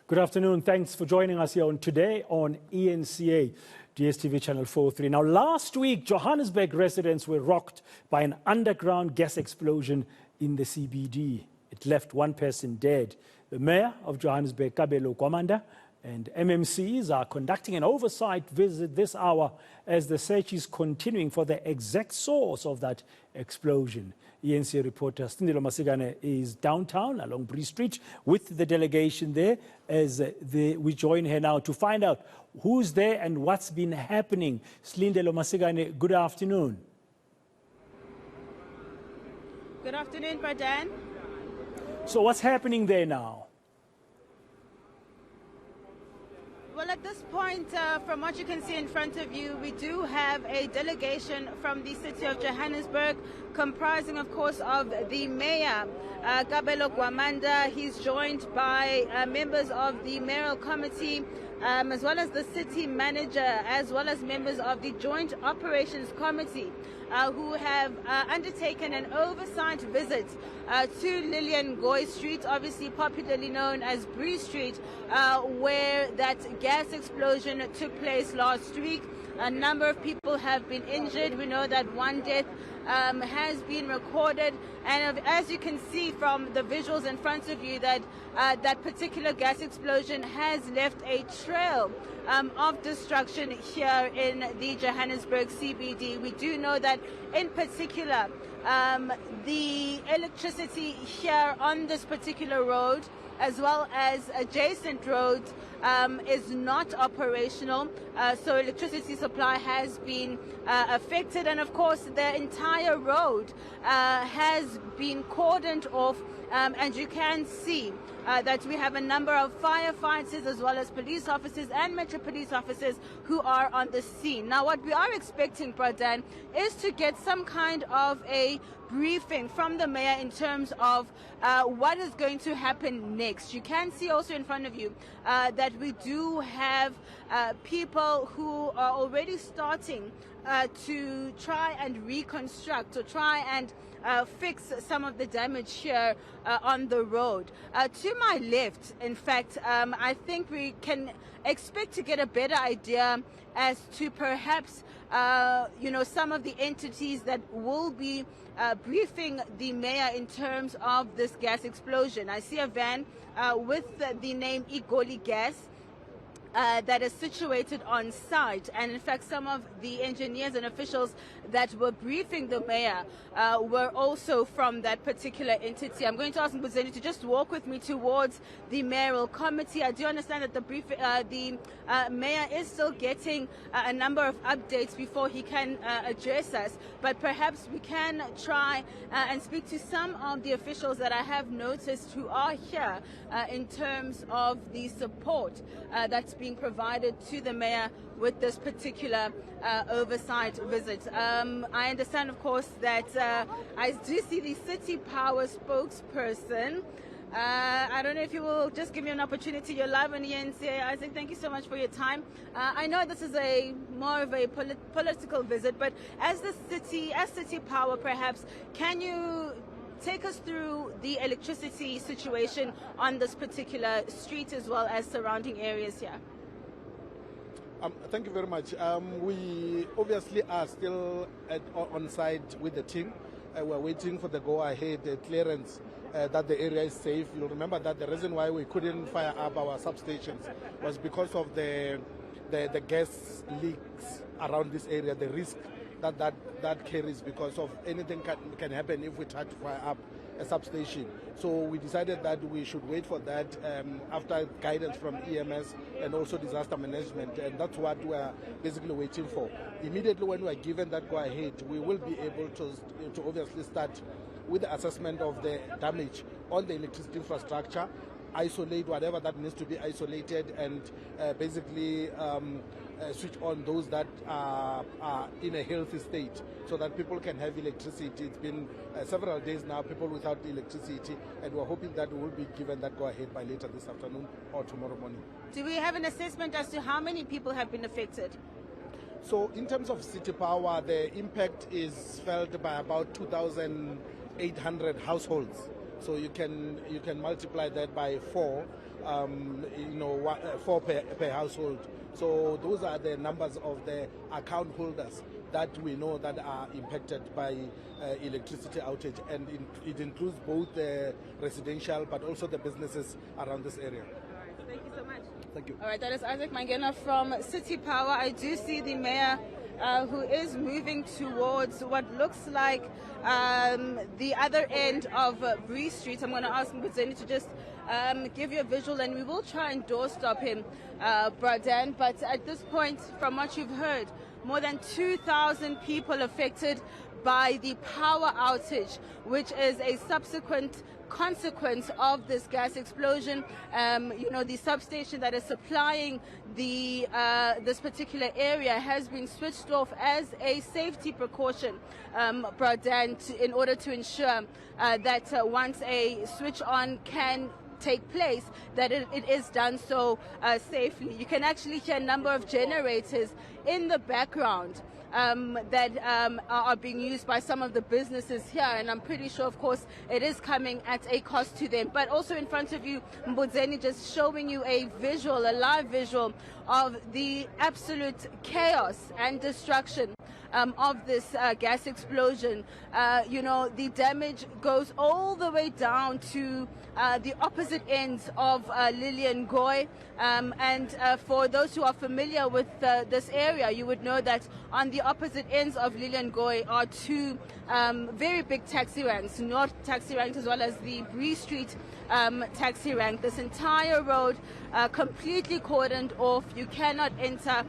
Good afternoon. Thanks for joining us here on Today on eNCA, DSTV Channel 43. Now, last week, Johannesburg residents were rocked by an underground gas explosion in the CBD. It left one person dead. The mayor of Johannesburg, Kabelo Gwamanda and MMCs are conducting an oversight visit this hour as the search is continuing for the exact source of that explosion. eNCA reporter Silindelo Masikane is downtown along Bree Street with the delegation there as we join her now to find out who's there and what's been happening. Silindelo Masikane, good afternoon. Good afternoon, Pradan. So what's happening there now? Well, at this point, from what you can see in front of you, we do have a delegation from the city of Johannesburg, comprising, of course, of the mayor, Kabelo Gwamanda. He's joined by members of the mayoral committee, as well as the city manager, as well as members of the joint operations committee, who have undertaken an oversight visit to Lillian Goy Street, obviously popularly known as Bree Street, where that gas explosion took place last week. A number of people have been injured. We know that one death has been recorded, and as you can see from the visuals in front of you, that that particular gas explosion has left a trail of destruction here in the Johannesburg CBD. We do know that in particular the electricity here on this particular road, as well as adjacent roads, is not operational. So electricity supply has been affected, and of course the entire road has been cordoned off, and you can see that we have a number of firefighters as well as police officers and Metro Police officers who are on the scene. Now, what we are expecting, Pradan, is to get some kind of a briefing from the mayor in terms of what is going to happen next. You can see also in front of you that we do have people who are already starting to try and reconstruct or try and fix some of the damage here on the road. To my left, in fact, I think we can expect to get a better idea as to perhaps some of the entities that will be briefing the mayor in terms of this gas explosion. I see a van with the name Joburg Gas that is situated on site, and in fact some of the engineers and officials that were briefing the mayor were also from that particular entity. I'm going to ask Mbuzeni to just walk with me towards the mayoral committee. I do understand that the mayor is still getting a number of updates before he can address us, but perhaps we can try and speak to some of the officials that I have noticed who are here in terms of the support that's being provided to the mayor with this particular oversight visit. I understand, of course, that I do see the City Power spokesperson. I don't know if you will just give me an opportunity. You're live on eNCA. Isaac, thank you so much for your time. I know this is more of a political visit, but as City Power, perhaps, can you take us through the electricity situation on this particular street as well as surrounding areas here? Thank you very much. We obviously are still on site with the team. We're waiting for the go-ahead clearance that the area is safe. You'll remember that the reason why we couldn't fire up our substations was because of the gas leaks around this area, the risk that carries because of anything can happen if we try to fire up a substation. So we decided that we should wait for that after guidance from EMS and also disaster management, and that's what we're basically waiting for. Immediately when we're given that go-ahead, we will be able to obviously start with the assessment of the damage on the electricity infrastructure, isolate whatever that needs to be isolated, and basically switch on those that are in a healthy state so that people can have electricity. It's been several days now, people without electricity, and we're hoping that we will be given that go-ahead by later this afternoon or tomorrow morning. Do we have an assessment as to how many people have been affected? So in terms of City Power, the impact is felt by about 2,800 households. So you can multiply that by 4 4 per household. So those are the numbers of the account holders that we know that are impacted by electricity outage, and it includes both the residential but also the businesses around this area. Thank you so much. Thank you. All right, that is Isaac Mangena from City Power. I do see the mayor who is moving towards what looks like the other end of Bree Street. I'm going to ask Mbudzeni to just give you a visual, and we will try and doorstop him, Bradan. But at this point, from what you've heard, more than 2,000 people affected by the power outage, which is a subsequent consequence of this gas explosion. The substation that is supplying this particular area has been switched off as a safety precaution, Bradan, in order to ensure that once a switch on can take place, that it is done so safely. You can actually hear a number of generators in the background that are being used by some of the businesses here, and I'm pretty sure, of course, it is coming at a cost to them. But also in front of you, Mbudzeni, just showing you a live visual of the absolute chaos and destruction of this gas explosion. The damage goes all the way down to the opposite ends of Lilian Goy. And for those who are familiar with this area, you would know that on the opposite ends of Lilian Goy are two very big taxi ranks, North Taxi Rank as well as the Bree Street taxi rank. This entire road completely cordoned off. You cannot enter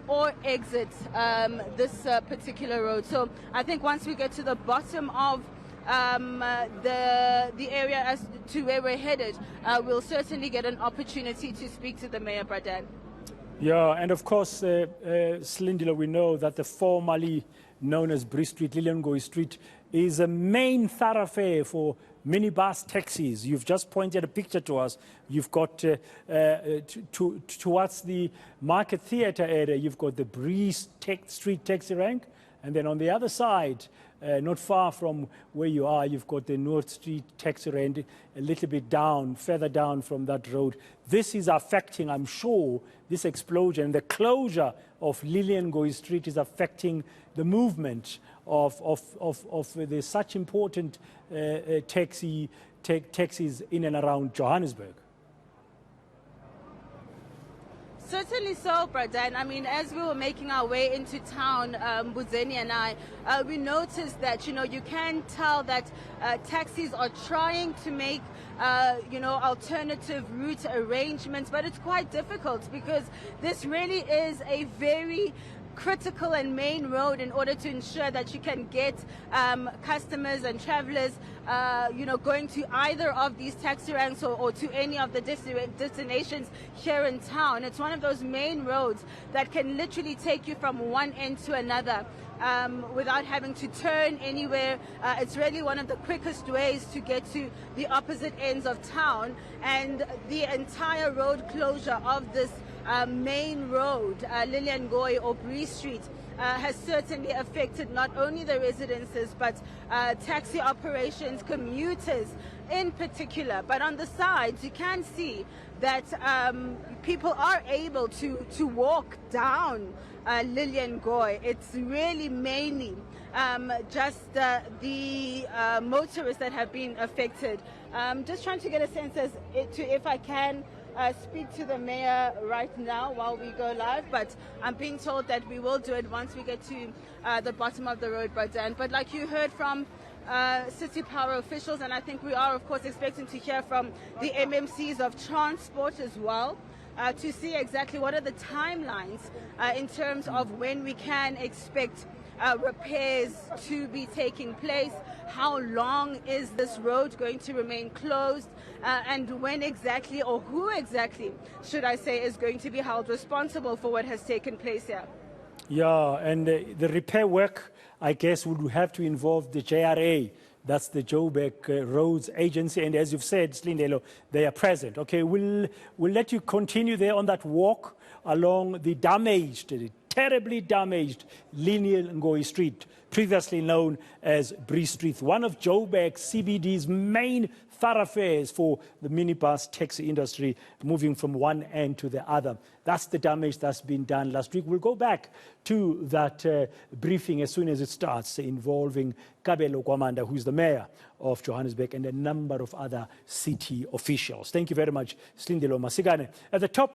or exit this particular road. So I think once we get to the bottom of the area as to where we're headed, we'll certainly get an opportunity to speak to the mayor, Bradan. Yeah, and of course, Silindelo, we know that the formerly known as Bree Street, Lilian Goy Street, is a main thoroughfare for minibus taxis. You've just pointed a picture to us. You've got towards the Market Theatre area, you've got the Bree Street taxi rank, and then on the other side, not far from where you are, you've got the North Street taxi rank, a little bit down, further down from that road. This is affecting, I'm sure, this explosion, the closure of Lilian Goy Street is affecting the movement of the such important taxis in and around Johannesburg. Certainly so, Bradan. I mean, as we were making our way into town, Mbudzeni and I, we noticed that, you can tell that taxis are trying to make, alternative route arrangements, but it's quite difficult because this really is a very critical and main road in order to ensure that you can get customers and travelers, going to either of these taxi ranks or to any of the destinations here in town. It's one of those main roads that can literally take you from one end to another without having to turn anywhere. It's really one of the quickest ways to get to the opposite ends of town, and the entire road closure of this main road, Lilian Goy or Bree Street, has certainly affected not only the residences but taxi operations, commuters in particular. But on the sides, you can see that people are able to walk down Lilian Goy. It's really mainly just the motorists that have been affected. Just trying to get a sense as to if I can speak to the mayor right now while we go live, but I'm being told that we will do it once we get to the bottom of the road, Bradan. But like you heard from City Power officials, and I think we are, of course, expecting to hear from the MMCs of transport as well, to see exactly what are the timelines in terms of when we can expect repairs to be taking place. How long is this road going to remain closed, and when exactly, or who exactly, should I say, is going to be held responsible for what has taken place here? Yeah, and the repair work, I guess, would have to involve the JRA. That's the Joburg Roads Agency, and as you've said, Silindelo, they are present. Okay, we'll let you continue there on that walk along the damaged terribly damaged Lineal Ngoyi Street, previously known as Bree Street, one of Joburg CBD's main thoroughfares for the minibus taxi industry, moving from one end to the other. That's the damage that's been done last week. We'll go back to that briefing as soon as it starts, involving Kabelo Gwamanda, who's the mayor of Johannesburg, and a number of other city officials. Thank you very much, Silindelo Masikane. At the top